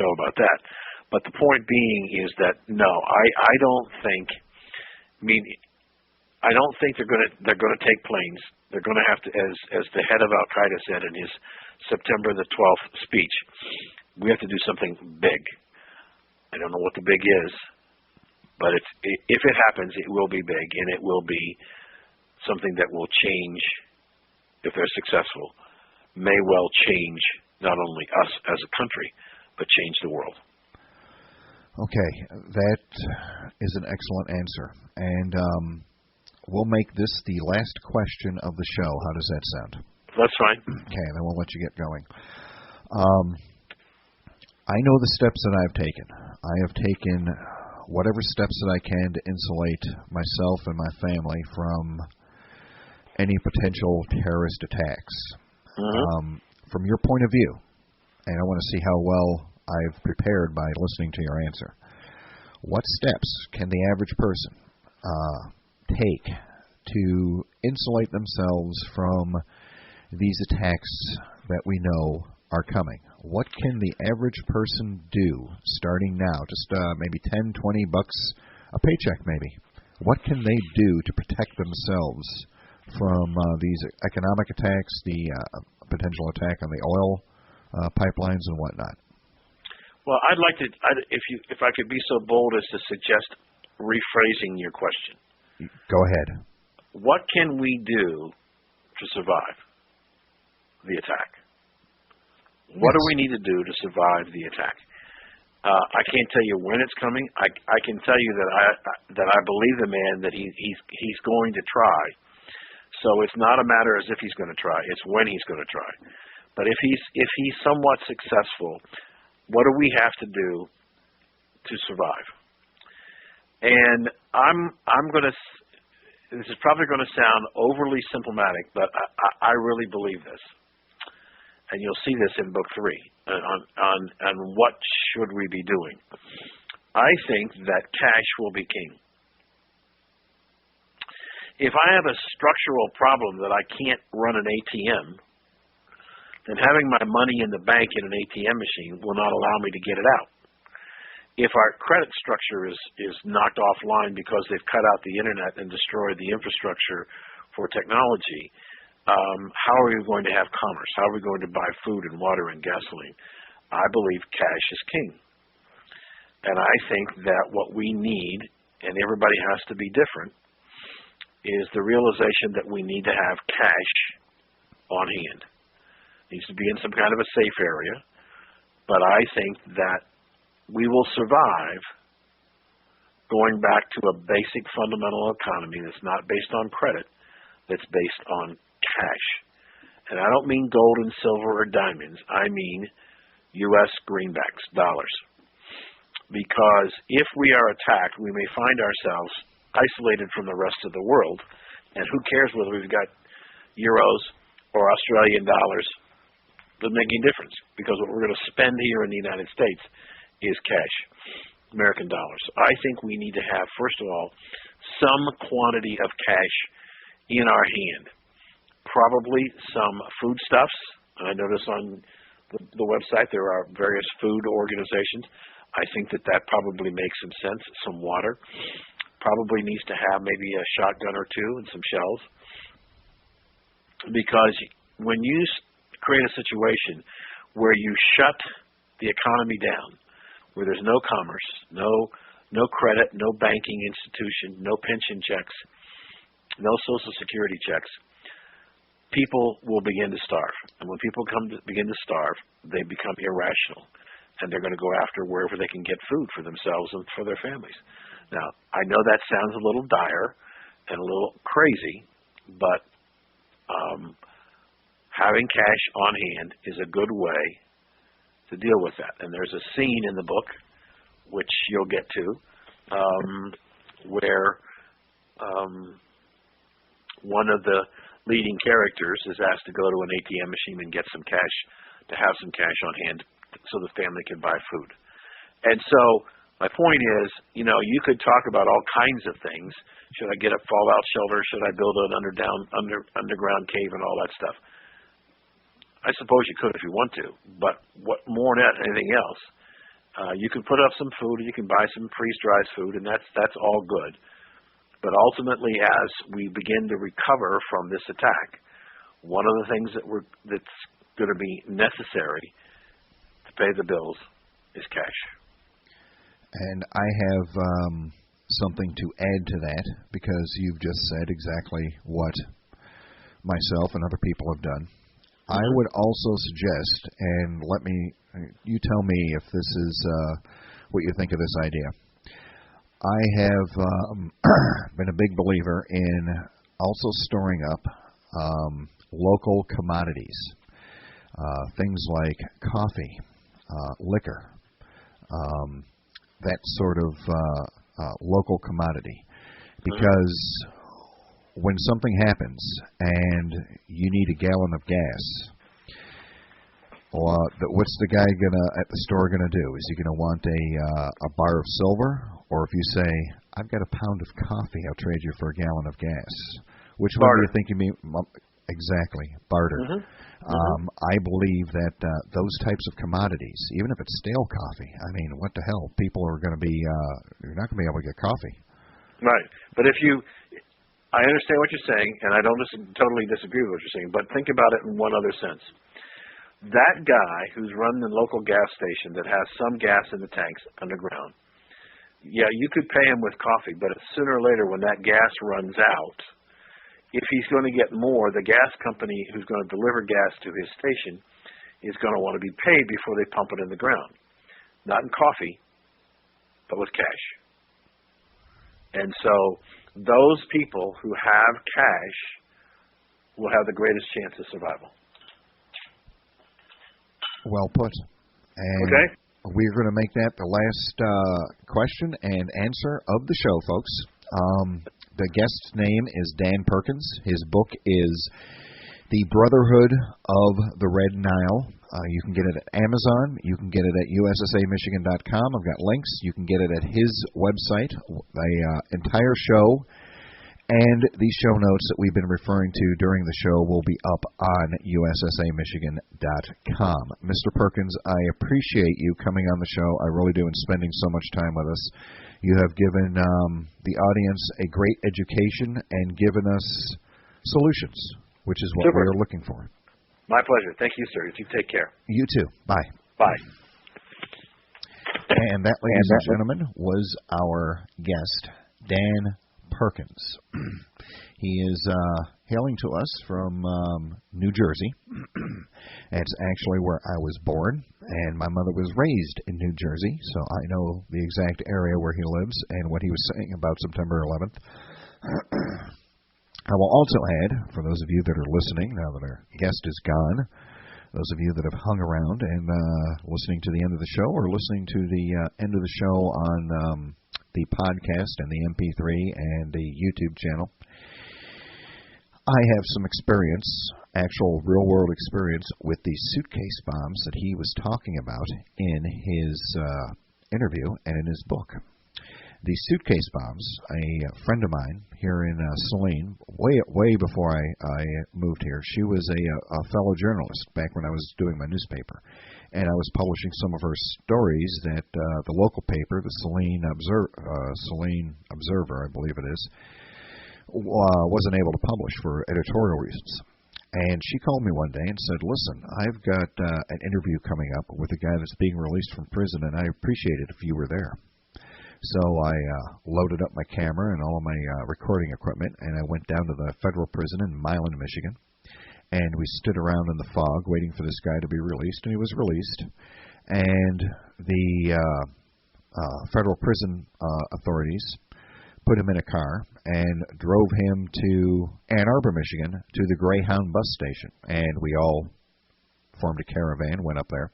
show about that. But the point being is that no, I don't think. I don't think they're going to take planes. They're going to have to, as the head of Al Qaeda said in his September the 12th speech, we have to do something big. I don't know what the big is, but if it happens, it will be big, and it will be something that will change. If they're successful, may well change not only us as a country, but change the world. Okay, that is an excellent answer. And we'll make this the last question of the show. How does that sound? That's fine. Okay, then we'll let you get going. I know the steps that I've taken. I have taken whatever steps that I can to insulate myself and my family from any potential terrorist attacks. Mm-hmm. From your point of view, and I want to see how well I've prepared by listening to your answer, what steps can the average person take to insulate themselves from these attacks that we know are coming? What can the average person do starting now, just maybe $10, $20, a paycheck maybe? What can they do to protect themselves from these economic attacks, the potential attack on the oil pipelines and whatnot? Well, I'd like to, if I could be so bold as to suggest rephrasing your question. Go ahead. What can we do to survive the attack? What do we need to do to survive the attack? I can't tell you when it's coming. I can tell you that I believe the man, that he's going to try. So it's not a matter as if he's going to try. It's when he's going to try. But if he's somewhat successful, what do we have to do to survive? And I'm going to. This is probably going to sound overly symptomatic, but I really believe this. And you'll see this in Book 3 on what should we be doing. I think that cash will be king. If I have a structural problem that I can't run an ATM, then having my money in the bank in an ATM machine will not allow me to get it out. If our credit structure is knocked offline because they've cut out the internet and destroyed the infrastructure for technology, how are we going to have commerce? How are we going to buy food and water and gasoline? I believe cash is king. And I think that what we need, and everybody has to be different, is the realization that we need to have cash on hand. It needs to be in some kind of a safe area. But I think that we will survive going back to a basic fundamental economy that's not based on credit, that's based on cash. And I don't mean gold and silver or diamonds. I mean U.S. greenbacks, dollars. Because if we are attacked, we may find ourselves isolated from the rest of the world, and who cares whether we've got euros or Australian dollars? Doesn't make any difference, because what we're going to spend here in the United States is cash, American dollars. I think we need to have, first of all, some quantity of cash in our hand. Probably some foodstuffs. I notice on the website there are various food organizations. I think that probably makes some sense. Some water. Probably needs to have maybe a shotgun or two and some shells. Because when you create a situation where you shut the economy down, where there's no commerce, no credit, no banking institution, no pension checks, no Social Security checks, people will begin to starve. And when people begin to starve, they become irrational. And they're going to go after wherever they can get food for themselves and for their families. Now, I know that sounds a little dire and a little crazy, but having cash on hand is a good way to deal with that. And there's a scene in the book, which you'll get to, where one of the leading characters is asked to go to an ATM machine and get some cash, to have some cash on hand so the family can buy food. And so my point is, you could talk about all kinds of things. Should I get a fallout shelter? Should I build an underground cave and all that stuff? I suppose you could if you want to. But what more than anything else You can put up some food, and you can buy some freeze-dried food, and that's all good. But ultimately, as we begin to recover from this attack, one of the things that's going to be necessary to pay the bills is cash. And I have something to add to that, because you've just said exactly what myself and other people have done. I would also suggest, and you tell me if this is what you think of this idea. I have been a big believer in also storing up local commodities, things like coffee, liquor, that sort of local commodity. Because when something happens and you need a gallon of gas, what's the guy at the store gonna do? Is he gonna want a bar of silver, or if you say, "I've got a pound of coffee, I'll trade you for a gallon of gas"? Which one do you think you mean? Exactly, barter. I believe that those types of commodities, even if it's stale coffee, I mean, what the hell? People are going to be, you're not going to be able to get coffee. Right. But I understand what you're saying, and I don't totally disagree with what you're saying, but think about it in one other sense. That guy who's running the local gas station that has some gas in the tanks underground, yeah, you could pay him with coffee, but sooner or later when that gas runs out, if he's going to get more, the gas company who's going to deliver gas to his station is going to want to be paid before they pump it in the ground. Not in coffee, but with cash. And so those people who have cash will have the greatest chance of survival. Well put. And okay. We're going to make that the last question and answer of the show, folks. The guest's name is Dan Perkins. His book is The Brotherhood of the Red Nile. You can get it at Amazon. You can get it at USSAMichigan.com. I've got links. You can get it at his website. The entire show and the show notes that we've been referring to during the show will be up on USSAMichigan.com. Mr. Perkins, I appreciate you coming on the show. I really do, and spending so much time with us. You have given the audience a great education and given us solutions, which is what we're looking for. My pleasure. Thank you, sir. You take care. You too. Bye. Bye. And that, ladies and gentlemen, was our guest, Dan Perkins. He is hailing to us from New Jersey. It's actually where I was born, and my mother was raised in New Jersey, so I know the exact area where he lives and what he was saying about September 11th. I will also add, for those of you that are listening, now that our guest is gone, those of you that have hung around and listening to the end of the show or listening to the end of the show on the podcast and the MP3 and the YouTube channel, I have some experience, actual real-world experience, with the suitcase bombs that he was talking about in his interview and in his book. The suitcase bombs, a friend of mine here in Saline, way before I moved here, she was a fellow journalist back when I was doing my newspaper. And I was publishing some of her stories that the local paper, the Saline Observer, I believe it is, wasn't able to publish for editorial reasons. And she called me one day and said, "Listen, I've got an interview coming up with a guy that's being released from prison, and I'd appreciate it if you were there." So I loaded up my camera and all of my recording equipment, and I went down to the federal prison in Milan, Michigan. And we stood around in the fog waiting for this guy to be released, and he was released. And the federal prison authorities put him in a car and drove him to Ann Arbor, Michigan, to the Greyhound bus station. And we all formed a caravan, went up there.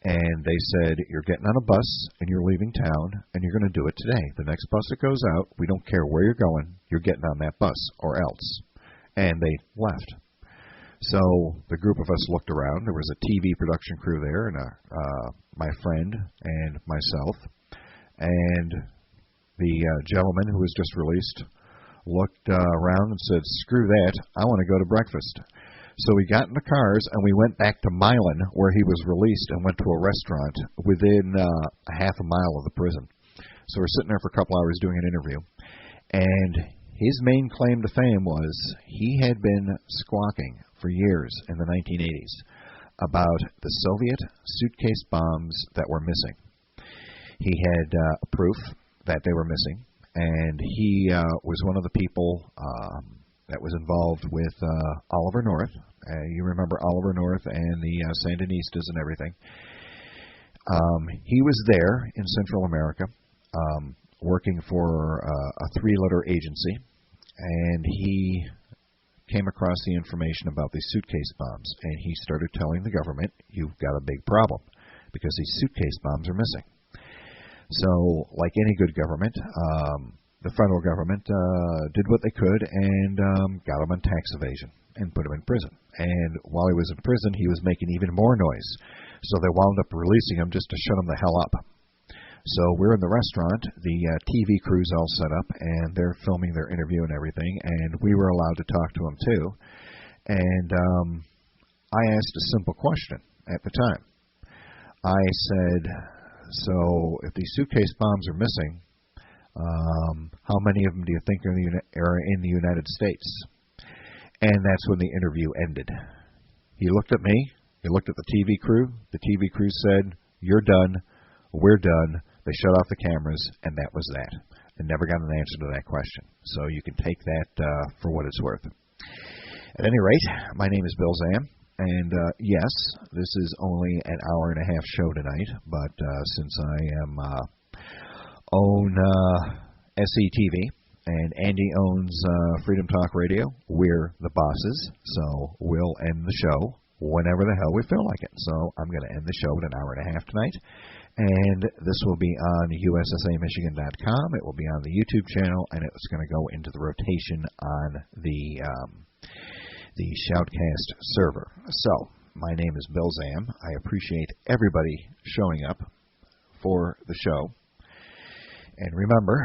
And they said, "You're getting on a bus, and you're leaving town, and you're going to do it today. The next bus that goes out, we don't care where you're going, you're getting on that bus, or else." And they left. So the group of us looked around. There was a TV production crew there, and my friend and myself. And the gentleman who was just released looked around and said, "Screw that, I want to go to breakfast." So we got in the cars and we went back to Milan, where he was released, and went to a restaurant within a half a mile of the prison. So we're sitting there for a couple hours doing an interview. And his main claim to fame was he had been squawking for years in the 1980s about the Soviet suitcase bombs that were missing. He had proof that they were missing, and he was one of the people that was involved with Oliver North. You remember Oliver North and the Sandinistas and everything. He was there in Central America working for a three-letter agency, and he came across the information about these suitcase bombs, and he started telling the government, you've got a big problem, because these suitcase bombs are missing. So, like any good government, the federal government did what they could and got him on tax evasion and put him in prison. And while he was in prison, he was making even more noise. So they wound up releasing him just to shut him the hell up. So we're in the restaurant, the TV crew's all set up, and they're filming their interview and everything, and we were allowed to talk to him too. And I asked a simple question at the time. I said, so if these suitcase bombs are missing, how many of them do you think are in the United States? And that's when the interview ended. He looked at me, he looked at the TV crew. The TV crew said, you're done, we're done. They shut off the cameras, and that was that. I never got an answer to that question. So you can take that for what it's worth. At any rate, my name is Bill Zam, and yes, this is only an hour and a half show tonight, but since I own SETV, and Andy owns Freedom Talk Radio, we're the bosses, so we'll end the show whenever the hell we feel like it. So I'm going to end the show at an hour and a half tonight. And this will be on USSAMichigan.com. It will be on the YouTube channel, and it's going to go into the rotation on the Shoutcast server. So, my name is Bill Zam. I appreciate everybody showing up for the show. And remember,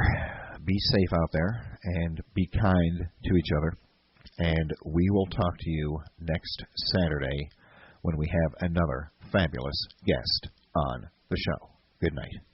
be safe out there and be kind to each other. And we will talk to you next Saturday when we have another fabulous guest on the show. Good night.